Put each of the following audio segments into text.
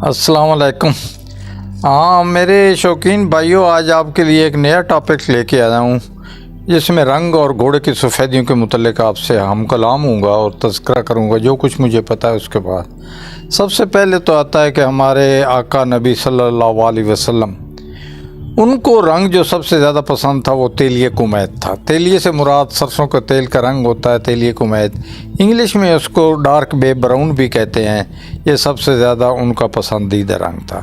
अस्सलाम वालेकुम। हाँ मेरे शौकीन भाइयों, आज आपके लिए एक नया टॉपिक लेके आया हूँ जिसमें रंग और घोड़े की सफ़ेदियों के मुतल्लिक़ आपसे हम कलाम हूँगा और तज़किरा करूँगा जो कुछ मुझे पता है। उसके बाद सबसे पहले तो आता है कि हमारे आका नबी सल्लल्लाहु अलैहि वसल्लम, उनको रंग जो सबसे ज़्यादा पसंद था वो तेलिए कुमैत था। तेलिए से मुराद सरसों का तेल का रंग होता है, तेलिए कुमैत। इंग्लिश में उसको डार्क बे ब्राउन भी कहते हैं। ये सबसे ज़्यादा उनका पसंदीदा रंग था।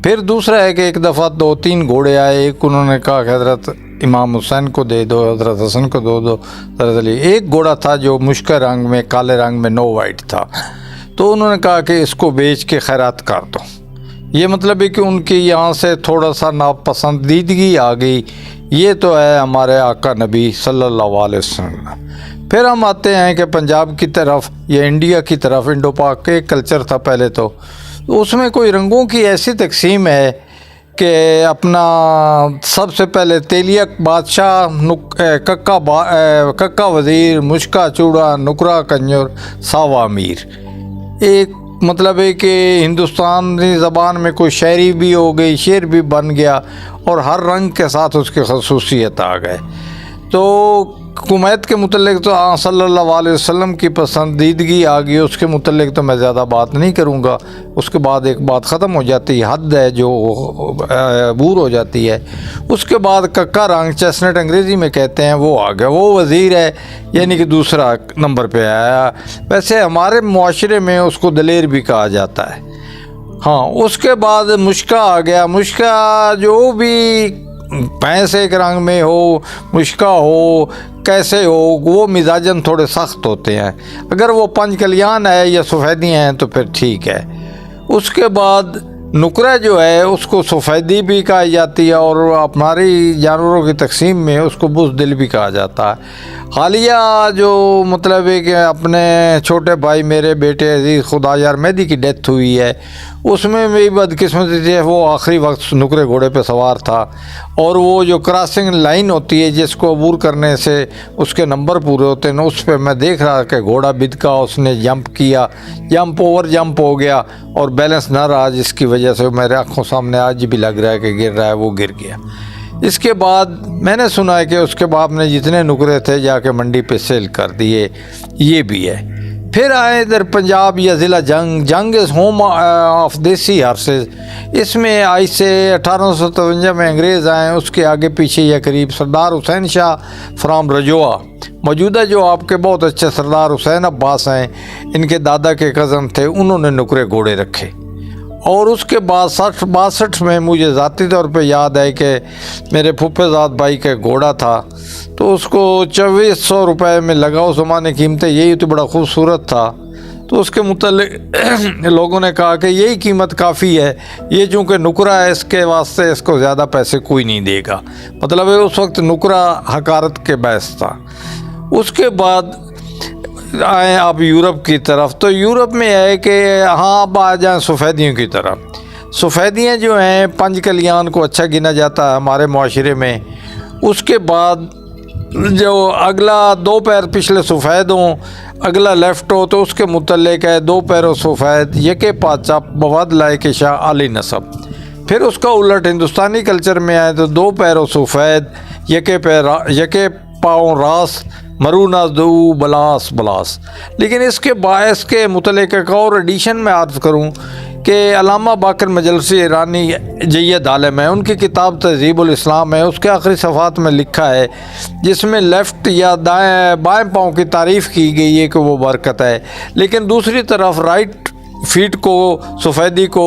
फिर दूसरा है कि एक दफ़ा 2-3 घोड़े आए। एक उन्होंने कहा कि हज़रत इमाम हुसैन को दे दो, हज़रत हसन को दो हज़रत अली। एक घोड़ा था जो मुश्किल रंग में, काले रंग में, नो वाइट था। तो उन्होंने कहा कि इसको बेच के खैरात कर दो। ये मतलब है कि उनकी यहाँ से थोड़ा सा नापसंदीदगी आ गई। ये तो है हमारे आका नबी सल्लल्लाहु अलैहि वसल्लम। फिर हम आते हैं कि पंजाब की तरफ या इंडिया की तरफ, इंडो पाक के कल्चर था पहले तो उसमें कोई रंगों की ऐसी तकसीम है कि अपना सबसे पहले तेलिया बादशाह, कक्का वज़ीर, मुश्का चूड़ा, नुकरा कंजर, सावा अमीर। एक मतलब है कि हिंदुस्तानी ज़बान में कोई शायरी भी हो गई, शेर भी बन गया और हर रंग के साथ उसकी खसूसियत आ गए। तो कुमैत के मुतल्लिक़ तो सल्लल्लाहु अलैहि वसल्लम की पसंदीदगी आ गई, उसके मुतल्लिक़ तो मैं ज़्यादा बात नहीं करूँगा। उसके बाद एक बात ख़त्म हो जाती है, हद है जो बूर हो जाती है। उसके बाद कक्का रंग, चेस्टनट अंग्रेज़ी में कहते हैं, वो आ गया। वो वज़ीर है, यानी कि दूसरा नंबर पे आया। वैसे हमारे मुआशरे में उसको दलेर भी कहा जाता है। हाँ, उसके बाद मुश्का आ गया। मुश्का जो भी भैंस एक रंग में हो, मुश्का हो, कैसे हो, वो मिजाजन थोड़े सख्त होते हैं। अगर वो पंचकल्याण है या सफ़ेदियाँ हैं तो फिर ठीक है। उसके बाद नुकरा जो है उसको सफ़ेदी भी कहा जाती है और हमारी जानवरों की तकसीम में उसको बुज़दिल भी कहा जाता है। हालिया जो मतलब है कि अपने छोटे भाई मेरे बेटे अजीज़ खुदा यार मेहदी की डेथ हुई है, उसमें भी बदकिस्मती थी, वो आखिरी वक्त नुकरे घोड़े पे सवार था और वो जो क्रॉसिंग लाइन होती है जिसको अबूर करने से उसके नंबर पूरे होते हैं, उस पर मैं देख रहा कि घोड़ा बिदका, उसने जंप किया, जंप ओवर जंप हो गया और बैलेंस ना रहा, जिसकी वजह से मेरे आँखों सामने आज भी लग रहा है कि गिर रहा है, वो गिर गया। इसके बाद मैंने सुना है कि उसके बाप ने जितने नुकरे थे जाके मंडी पे सेल कर दिए, ये भी है। फिर आए इधर पंजाब या ज़िला जंग इज़ होम ऑफ देसी हार्सेस। इसमें आई से 1853 में अंग्रेज़ आए, उसके आगे पीछे या करीब सरदार हुसैन शाह फ्राम रजोआ, मौजूदा जो आपके बहुत अच्छे सरदार हुसैन अब्बास हैं, इनके दादा के कज़न थे, उन्होंने नुकरे घोड़े रखे। और उसके बाद 60-62 में मुझे ज़ाती तौर पे याद है कि मेरे फुफेजाद भाई का घोड़ा था, तो उसको 2400 रुपये में लगा। उस ज़माने कीमतें यही तो, बड़ा खूबसूरत था। तो उसके मुतल्लिक़ लोगों ने कहा कि यही कीमत काफ़ी है, ये चूँकि नुकरा है इसके वास्ते इसको ज़्यादा पैसे कोई नहीं देगा। मतलब है उस वक्त नुकरा हकारत के बैस था। उसके बाद आए आप यूरोप की तरफ, तो यूरोप में है कि हाँ अब आ जाएँ सफ़ेदियों की तरफ। सफ़ेदियाँ जो हैं पंचकल्याण को अच्छा गिना जाता है हमारे माशरे में। उसके बाद जो अगला 2 पैर पिछले सफ़ेद हों, अगला लेफ़्ट हो, तो उसके मुतल्लिक़ है 2 पैरों सफ़ेद, यके पाचा बवद लाए के शाह आली नसब। फिर उसका उलट हिंदुस्तानी कल्चर में आए तो 2 पैरों सफ़ेद, यके पाँव रास, मरूना दू बलास बलास। लेकिन इसके बायस के मुतल्लिक़ एक और एडिशन में अर्ज़ करूँ कि अल्लामा बाकर मजलसी ईरानी जय्यद आलिम है, उनकी किताब तहज़ीबुल इस्लाम है, उसके आखिरी सफ़ात में लिखा है, जिसमें लेफ़्ट या दाएँ बाएँ पाँव की तारीफ़ की गई है कि वो बरकत है, लेकिन दूसरी तरफ राइट फीट को, सफ़ेदी को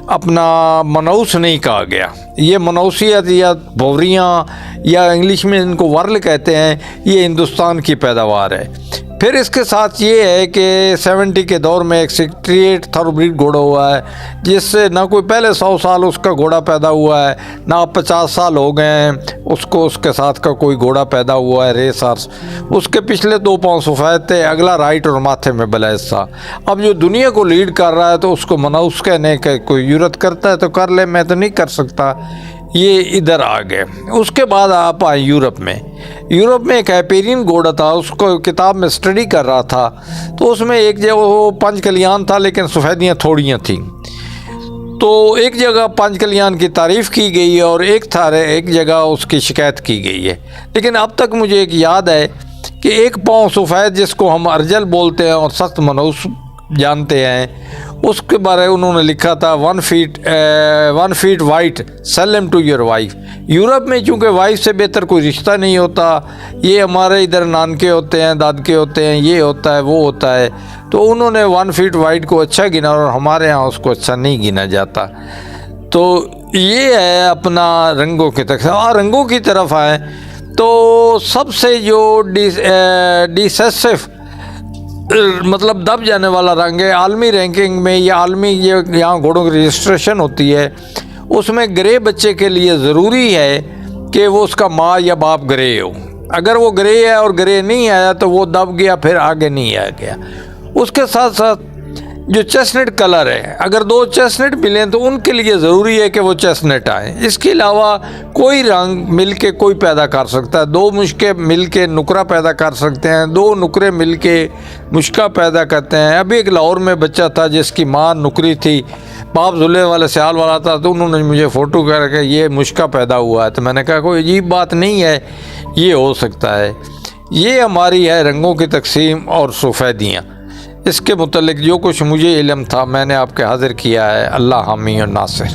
अपना मनौस नहीं कहा गया। ये मनौसियत या भौरियाँ या इंग्लिश में इनको वर्ल कहते हैं, ये हिंदुस्तान की पैदावार है। फिर इसके साथ ये है कि 70 के दौर में एक 68 थारोब्रीड घोड़ा हुआ है, जिससे ना कोई पहले 100 साल उसका घोड़ा पैदा हुआ है, ना 50 साल हो गए हैं उसको उसके साथ का कोई घोड़ा पैदा हुआ है, रेस हार्स। उसके पिछले 2 पाँव सफ़ेद थे, अगला राइट और माथे में ब्लैक था। अब जो दुनिया को लीड कर रहा है तो उसको मनौस कहने का कोई जुर्रत करता है तो कर ले, मैं तो नहीं कर सकता। ये इधर आ गए। उसके बाद आप आए यूरोप में। यूरोप में एक हाइपेरियन घोड़ा था, उसको किताब में स्टडी कर रहा था, तो उसमें एक जो वो पंचकल्याण था लेकिन सफ़ेदियाँ थोड़ियाँ थीं। तो एक जगह पांच कल्याण की तारीफ़ की गई है और एक जगह उसकी शिकायत की गई है। लेकिन अब तक मुझे एक याद है कि एक पाँव सफ़ेद जिसको हम अर्जल बोलते हैं और सख्त मनहूस जानते हैं, उसके बारे में उन्होंने लिखा था 1 feet white sell him to your wife. Europe में चूँकि वाइफ से बेहतर कोई रिश्ता नहीं होता, ये हमारे इधर नानके होते हैं, दादके होते हैं, ये होता है वो होता है, तो उन्होंने 1 फीट वाइट को अच्छा गिना और हमारे यहाँ उसको अच्छा नहीं गिना जाता। तो ये है अपना रंगों की तरफ। और रंगों की तरफ आए तो सबसे जो डिसेसिव मतलब दब जाने वाला रंग है आलमी रैंकिंग में, या आलमी ये यहाँ घोड़ों की रजिस्ट्रेशन होती है, उसमें ग्रे बच्चे के लिए ज़रूरी है कि वो उसका माँ या बाप ग्रे हो। अगर वो ग्रे है और ग्रे नहीं आया तो वो दब गया, फिर आगे नहीं आ गया। उसके साथ साथ जो चेस्टनट कलर है, अगर 2 चेस्टनट मिलें तो उनके लिए ज़रूरी है कि वो चेस्टनट आए। इसके अलावा कोई रंग मिल के कोई पैदा कर सकता है। 2 मुश्के मिल के नुकरा पैदा कर सकते हैं, 2 नुकरे मिल के मुश्का पैदा करते हैं। अभी एक लाहौर में बच्चा था जिसकी माँ नुकरी थी, बाप जुल्ले वाले स्याल वाला था, तो उन्होंने मुझे फ़ोटो करके ये मुश्का पैदा हुआ है। तो मैंने कहा कोई अजीब बात नहीं है, ये हो सकता है। ये हमारी है रंगों की तकसीम और सफ़ेदियाँ। इसके मुतल्लिक जो कुछ मुझे इल्म था मैंने आपके हाज़िर किया है। अल्लाह हामी और नासिर।